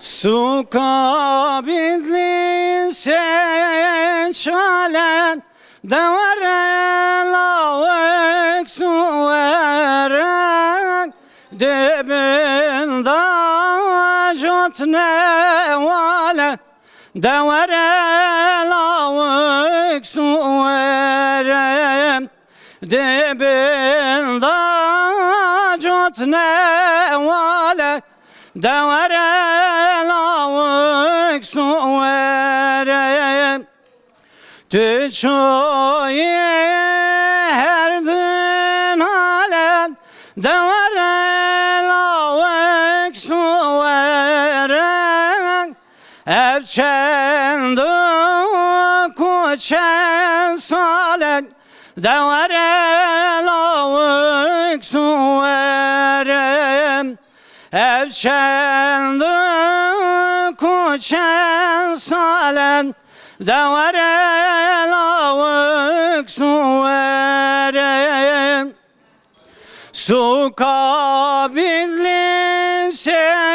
Su kabidli seçalen devre lavık su veren dibinde jot nevale devre lavık su veren dibinde jot nevale devre lavık su veren tüçoyu her gün halen devre lavık su veren evçendu kuçen salen devre lavık su veren evçendu kuçen salen devre lavık su veren su kabidli seçemen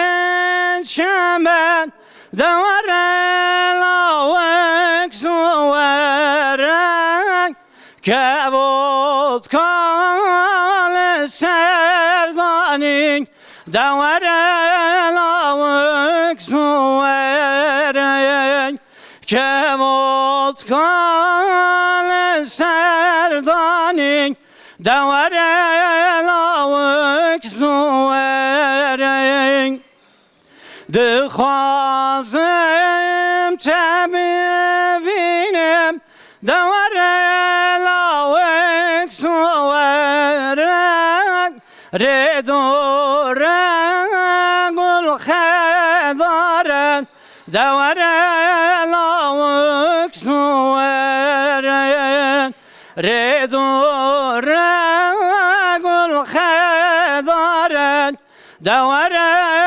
devre lavık su veren kevot kal serdanin devre lavık su veren kevot kal serdanin devre lavık su veren dixwazim tebivînim devre lavık su veren redore gul xedaren devre lavık su veren redore gul xedaren devre